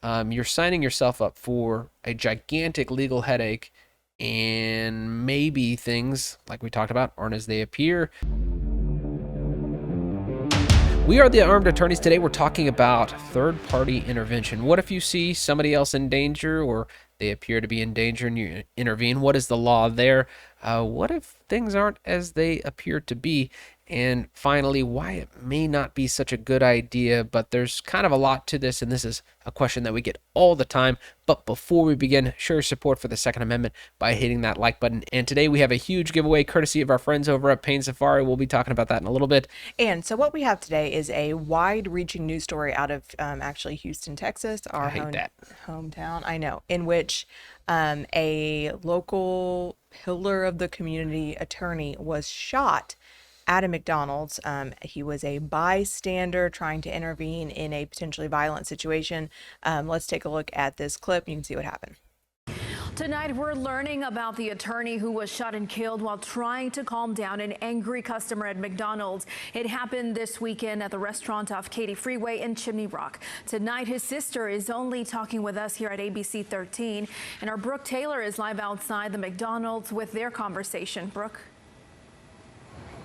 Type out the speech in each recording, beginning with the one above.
you're signing yourself up for a gigantic legal headache, and maybe things, like we talked about, aren't as they appear. We are the Armed Attorneys. Today we're talking about third-party intervention. What if you see somebody else in danger, or they appear to be in danger and you intervene? What is the law there? What if things aren't as they appear to be? And finally, why it may not be such a good idea, but there's kind of a lot to this, and this is a question that we get all the time. But before we begin, show your support for the Second Amendment by hitting that like button. And today we have a huge giveaway courtesy of our friends over at Pain Safari. We'll be talking about that in a little bit. And so what we have today is a wide-reaching news story out of actually Houston, Texas, our hometown, I know, in which a local pillar of the community attorney was shot at a McDonald's. He was a bystander trying to intervene in a potentially violent situation. Let's take a look at this clip. You can see what happened. Tonight, we're learning about the attorney who was shot and killed while trying to calm down an angry customer at McDonald's. It happened this weekend at the restaurant off Katy Freeway in Chimney Rock. Tonight, his sister is only talking with us here at ABC 13, and our Brooke Taylor is live outside the McDonald's with their conversation. Brooke?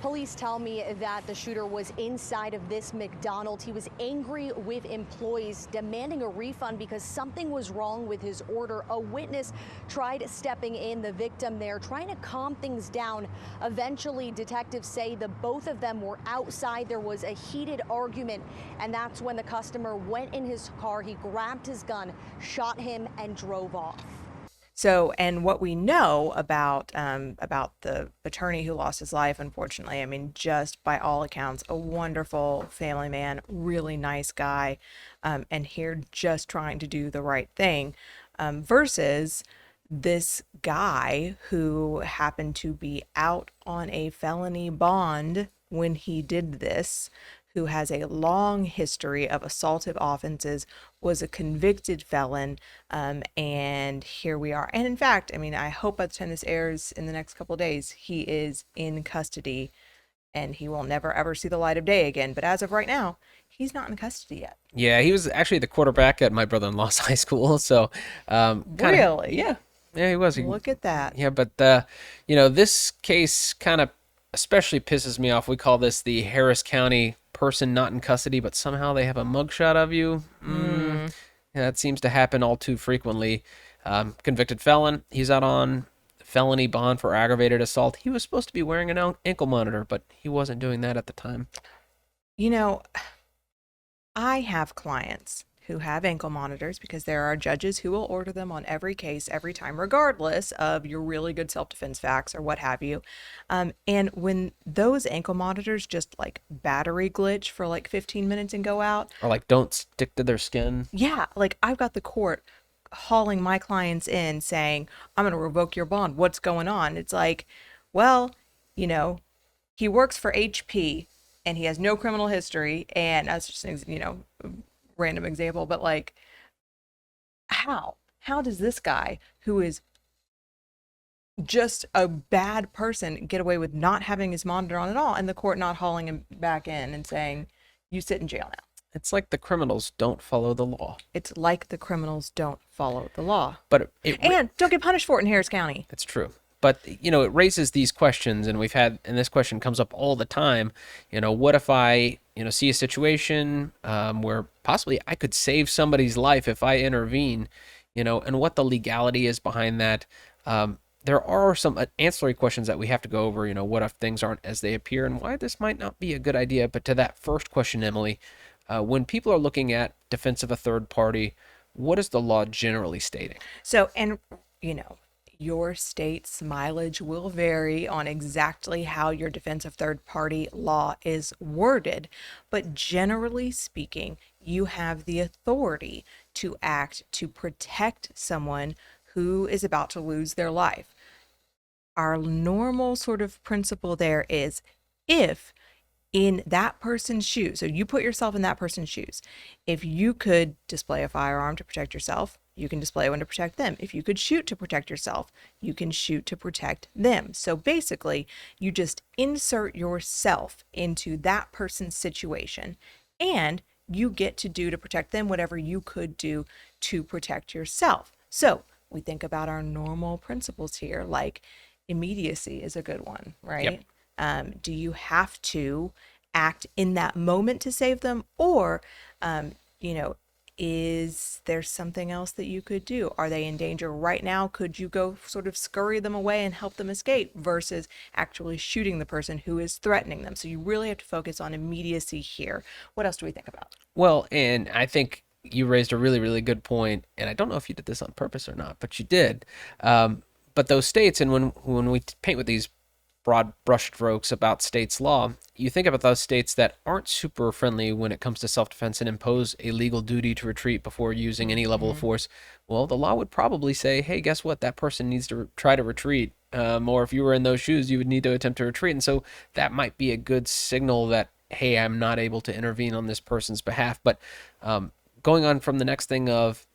Police tell me that the shooter was inside of this McDonald's. He was angry with employees, demanding a refund because something was wrong with his order. A witness tried stepping in, the victim there, trying to calm things down. Eventually, detectives say the both of them were outside. There was a heated argument, and that's when the customer went in his car. He grabbed his gun, shot him, and drove off. So, and what we know about the attorney who lost his life, unfortunately, I mean, just by all accounts, a wonderful family man, really nice guy, and here just trying to do the right thing, versus this guy who happened to be out on a felony bond when he did this, who has a long history of assaultive offenses, was a convicted felon, and here we are. And in fact, I mean, I hope by the time this airs in the next couple of days, he is in custody and he will never ever see the light of day again. But as of right now, he's not in custody yet. Yeah, he was actually the quarterback at my brother-in-law's high school. So, really? Yeah, he was. Look at that. Yeah, but this case kind of especially pisses me off. We call this the Harris County person not in custody, but somehow they have a mugshot of you. Yeah, that seems to happen all too frequently. Convicted felon. He's out on felony bond for aggravated assault. He was supposed to be wearing an ankle monitor, but he wasn't doing that at the time. You know, I have clients who have ankle monitors because there are judges who will order them on every case, every time, regardless of your really good self-defense facts or what have you. And when those ankle monitors just like battery glitch for like 15 minutes and go out. Or like don't stick to their skin. Yeah, like I've got the court hauling my clients in saying, I'm going to revoke your bond. What's going on? It's like, well, he works for HP and he has no criminal history. And that's just, random example, but like, how does this guy who is just a bad person get away with not having his monitor on at all, and the court not hauling him back in and saying, you sit in jail now? It's like the criminals don't follow the law. It's like the criminals don't follow the law. But and don't get punished for it in Harris County. It's true. But, it raises these questions, and this question comes up all the time. What if I, see a situation where possibly I could save somebody's life if I intervene, and what the legality is behind that. There are some ancillary questions that we have to go over, what if things aren't as they appear, and why this might not be a good idea. But to that first question, Emily, when people are looking at defense of a third party, what is the law generally stating? So, and, your state's mileage will vary on exactly how your defense of third-party law is worded, but generally speaking, you have the authority to act to protect someone who is about to lose their life. Our normal sort of principle there is, if in that person's shoes, so you put yourself in that person's shoes, if you could display a firearm to protect yourself, you can display one to protect them. If you could shoot to protect yourself, you can shoot to protect them. So basically, you just insert yourself into that person's situation, and you get to do to protect them whatever you could do to protect yourself. So we think about our normal principles here, like immediacy is a good one, right? Do you have to act in that moment to save them, or you know, is there something else that you could do? Are they in danger right now? Could you go sort of scurry them away and help them escape versus actually shooting the person who is threatening them? So you really have to focus on immediacy here. What else do we think about? Well, and I think you raised a really, really good point, and I don't know if you did this on purpose or not, but you did. But those states, and when we paint with these broad brushstrokes about states' law, you think about those states that aren't super friendly when it comes to self-defense and impose a legal duty to retreat before using any level of force. Well, the law would probably say, hey, guess what? That person needs to try to retreat. Or if you were in those shoes, you would need to attempt to retreat. And so that might be a good signal that, hey, I'm not able to intervene on this person's behalf. But going on from the next thing of,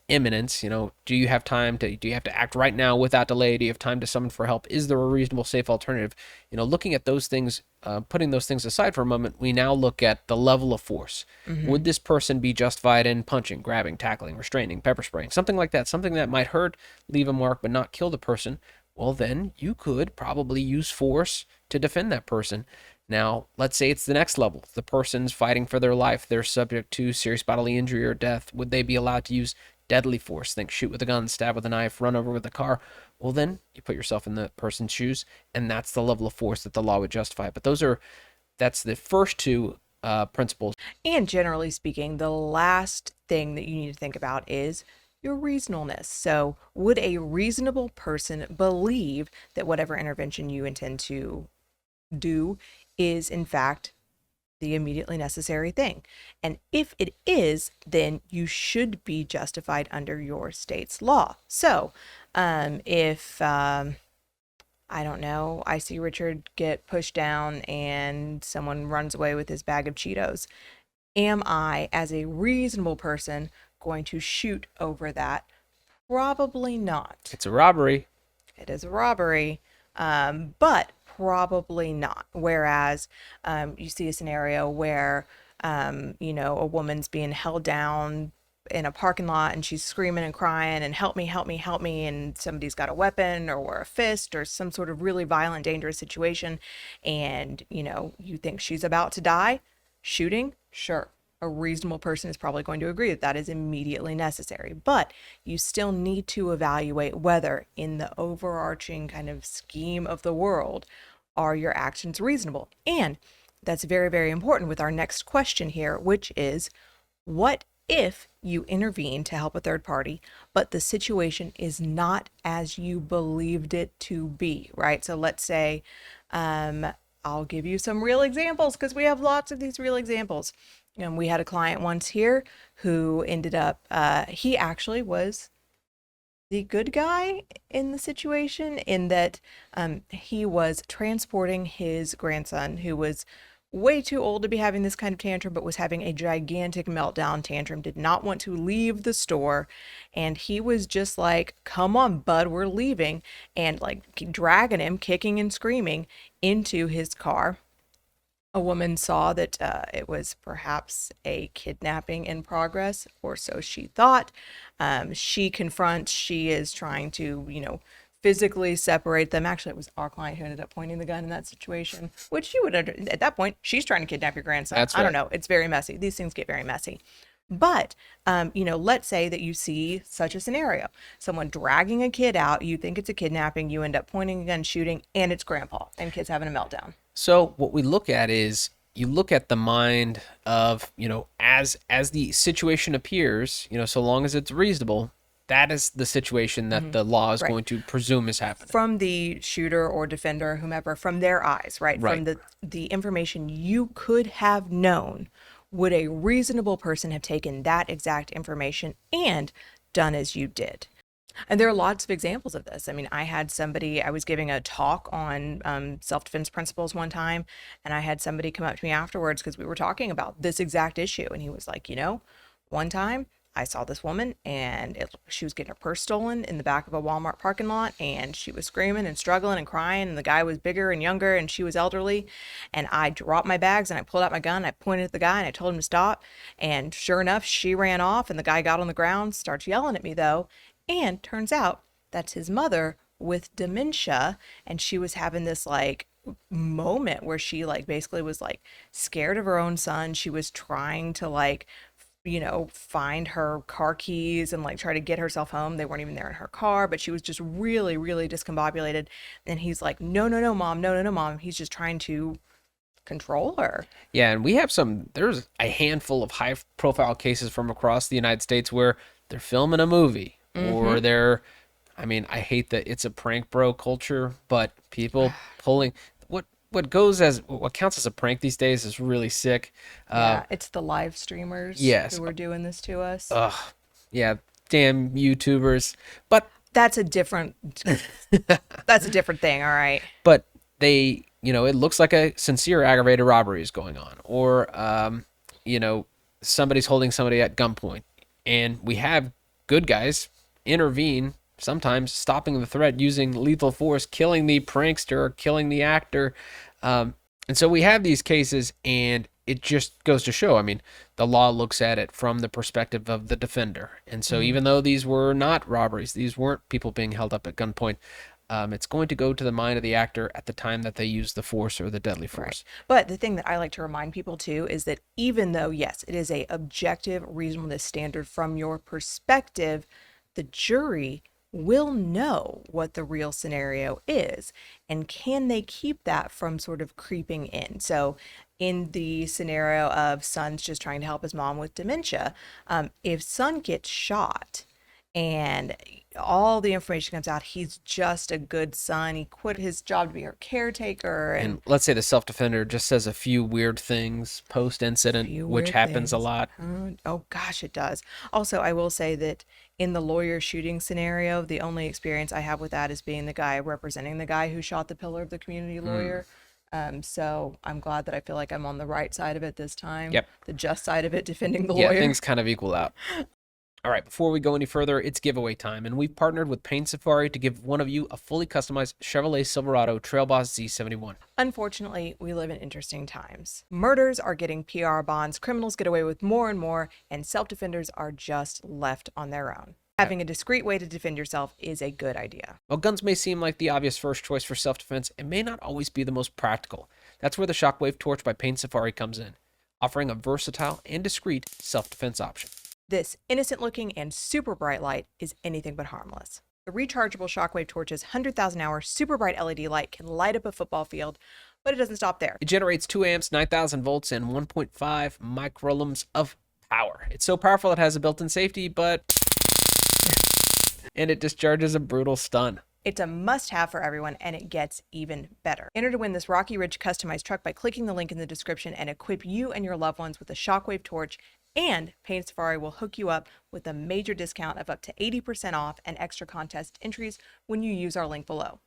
imminence, do you have time to, do you have to act right now without delay? Do you have time to summon for help? Is there a reasonable, safe alternative? Looking at those things, putting those things aside for a moment, we now look at the level of force. Would this person be justified in punching, grabbing, tackling, restraining, pepper spraying, something like that, something that might hurt, leave a mark, but not kill the person? Well, then you could probably use force to defend that person. Now, let's say it's the next level. The person's fighting for their life. They're subject to serious bodily injury or death. Would they be allowed to use deadly force? Think shoot with a gun, stab with a knife, run over with a car. Well, then you put yourself in the person's shoes, and that's the level of force that the law would justify. But that's the first two principles. And generally speaking, the last thing that you need to think about is your reasonableness. So would a reasonable person believe that whatever intervention you intend to do is in fact the immediately necessary thing? And if it is, then you should be justified under your state's law. So if I don't know, I see Richard get pushed down and someone runs away with his bag of Cheetos, am I, as a reasonable person, going to shoot over that? Probably not. It's a robbery. It is a robbery, but probably not. Whereas you see a scenario where, a woman's being held down in a parking lot and she's screaming and crying and help me, help me, help me. And somebody's got a weapon or a fist or some sort of really violent, dangerous situation. And, you think she's about to die. Shooting, sure. A reasonable person is probably going to agree that that is immediately necessary, but you still need to evaluate whether in the overarching kind of scheme of the world, are your actions reasonable? And that's very, very important with our next question here, which is, what if you intervene to help a third party, but the situation is not as you believed it to be, right? So let's say, I'll give you some real examples because we have lots of these real examples. And we had a client once here who ended up, he actually was the good guy in the situation, in that he was transporting his grandson, who was way too old to be having this kind of tantrum, but was having a gigantic meltdown tantrum, did not want to leave the store. And he was just like, come on, bud, we're leaving. And like dragging him, kicking and screaming into his car. A woman saw that it was perhaps a kidnapping in progress, or so she thought. She confronts, she is trying to, physically separate them. Actually, it was our client who ended up pointing the gun in that situation, which you would, at that point, she's trying to kidnap your grandson. That's right. I don't know. It's very messy. These things get very messy. But, let's say that you see such a scenario, someone dragging a kid out, you think it's a kidnapping, you end up pointing a gun, shooting, and it's grandpa, and kid's having a meltdown. So what we look at is, you look at the mind of, as the situation appears, so long as it's reasonable, that is the situation that the law is going to presume is happening. From the shooter or defender, whomever, from their eyes, right? Right. From the information you could have known, would a reasonable person have taken that exact information and done as you did? And there are lots of examples of this. I mean, I was giving a talk on self-defense principles one time, and I had somebody come up to me afterwards because we were talking about this exact issue. And he was like, one time I saw this woman and she was getting her purse stolen in the back of a Walmart parking lot, and she was screaming and struggling and crying, and the guy was bigger and younger and she was elderly. And I dropped my bags and I pulled out my gun, I pointed at the guy and I told him to stop. And sure enough, she ran off and the guy got on the ground, starts yelling at me though. And turns out that's his mother with dementia, and she was having this like moment where she like basically was like scared of her own son. She was trying to like find her car keys and like try to get herself home. They weren't even there in her car, but she was just really, really discombobulated. And he's like, no, no, no, mom, no, no, no, mom. He's just trying to control her. Yeah, and there's a handful of high profile cases from across the United States where they're filming a movie or I hate that it's a prank bro culture, but people pulling what counts as a prank these days is really sick. Yeah, it's the live streamers Yes. who are doing this to us. Yeah, damn YouTubers. But That's a different thing, all right. but they, it looks like a sincere aggravated robbery is going on, or somebody's holding somebody at gunpoint, and we have good guys intervene, sometimes stopping the threat using lethal force, killing the prankster, killing the actor. And so we have these cases, and it just goes to show, the law looks at it from the perspective of the defender. And so even though these were not robberies, these weren't people being held up at gunpoint, it's going to go to the mind of the actor at the time that they use the force or the deadly force. Right. But the thing that I like to remind people too is that even though, yes, it is a objective reasonableness standard from your perspective, the jury will know what the real scenario is, and can they keep that from sort of creeping in. So in the scenario of son's just trying to help his mom with dementia, if son gets shot and all the information comes out, he's just a good son, he quit his job to be her caretaker, And let's say the self-defender just says a few weird things post-incident, few which weird happens a things. lot. Oh gosh, it does. Also, I will say that in the lawyer shooting scenario, the only experience I have with that is being the guy representing the guy who shot the pillar of the community lawyer. So I'm glad that I feel like I'm on the right side of it this time. Yep. The just side of it, defending the Yeah, lawyer. things kind of equal out. All right, before we go any further, it's giveaway time, and we've partnered with Paint Safari to give one of you a fully customized Chevrolet Silverado Trail Boss Z71. Unfortunately, we live in interesting times. Murders are getting PR bonds, criminals get away with more and more, and self-defenders are just left on their own. Having a discreet way to defend yourself is a good idea. While guns may seem like the obvious first choice for self-defense, it may not always be the most practical. That's where the Shockwave Torch by Paint Safari comes in, offering a versatile and discreet self-defense option. This innocent-looking and super bright light is anything but harmless. The rechargeable Shockwave Torch's 100,000-hour super bright LED light can light up a football field, but it doesn't stop there. It generates 2 amps, 9,000 volts, and 1.5 microlumens of power. It's so powerful it has a built-in safety, and it discharges a brutal stun. It's a must-have for everyone, and it gets even better. Enter to win this Rocky Ridge customized truck by clicking the link in the description and equip you and your loved ones with a Shockwave Torch, and Paint Safari will hook you up with a major discount of up to 80% off and extra contest entries when you use our link below.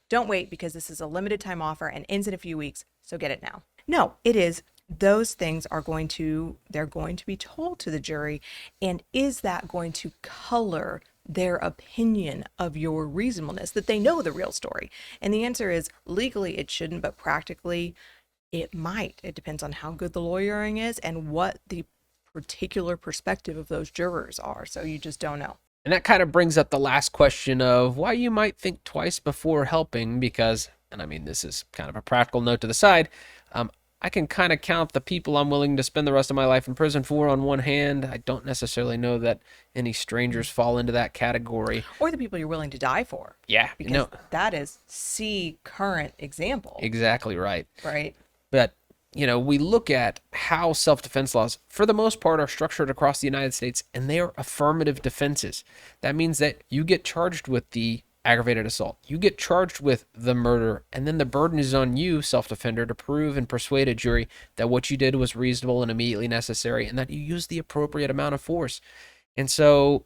Don't wait, because this is a limited time offer and ends in a few weeks, so get it now. No, it is. Those things they're going to be told to the jury, and is that going to color their opinion of your reasonableness, that they know the real story? And the answer is legally it shouldn't, but practically it might. It depends on how good the lawyering is and what the particular perspective of those jurors are. So you just don't know. And that kind of brings up the last question of why you might think twice before helping, because, this is kind of a practical note to the side, I can kind of count the people I'm willing to spend the rest of my life in prison for on one hand. I don't necessarily know that any strangers fall into that category. Or the people you're willing to die for. Yeah, Because that is current example. Exactly right. Right. But, we look at how self-defense laws, for the most part, are structured across the United States, and they are affirmative defenses. That means that you get charged with the aggravated assault, you get charged with the murder, and then the burden is on you, self-defender, to prove and persuade a jury that what you did was reasonable and immediately necessary, and that you used the appropriate amount of force. And so,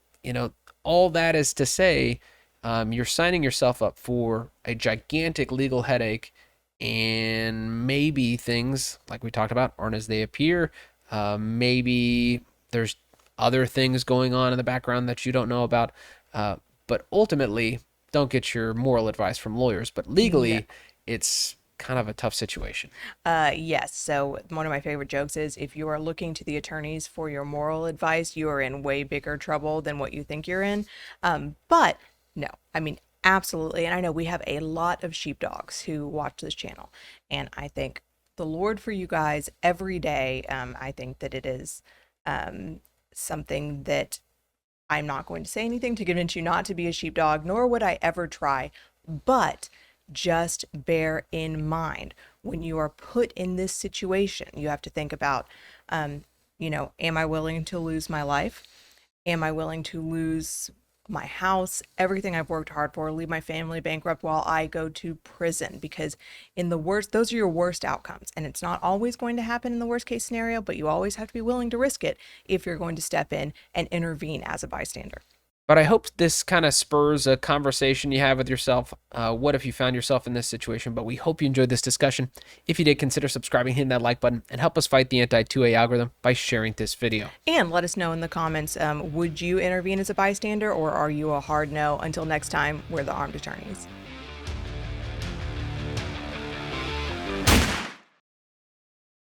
all that is to say, you're signing yourself up for a gigantic legal headache, and maybe things, like we talked about, aren't as they appear. Maybe there's other things going on in the background that you don't know about. But ultimately, don't get your moral advice from lawyers. But No. legally, it's kind of a tough situation. Yes. So one of my favorite jokes is if you are looking to the attorneys for your moral advice, you are in way bigger trouble than what you think you're in. But no, I mean, absolutely. And I know we have a lot of sheepdogs who watch this channel, and I thank the Lord for you guys every day. I think that it is something that I'm not going to say anything to convince you not to be a sheepdog, nor would I ever try. But just bear in mind when you are put in this situation, you have to think about, am I willing to lose my life? Am I willing to lose my house, everything I've worked hard for, leave my family bankrupt while I go to prison? Because in the worst, those are your worst outcomes. And it's not always going to happen in the worst case scenario, but you always have to be willing to risk it if you're going to step in and intervene as a bystander. But I hope this kind of spurs a conversation you have with yourself. What if you found yourself in this situation? But we hope you enjoyed this discussion. If you did, consider subscribing, hitting that like button, and help us fight the anti-2A algorithm by sharing this video. And let us know in the comments, would you intervene as a bystander, or are you a hard no? Until next time, we're the Armed Attorneys.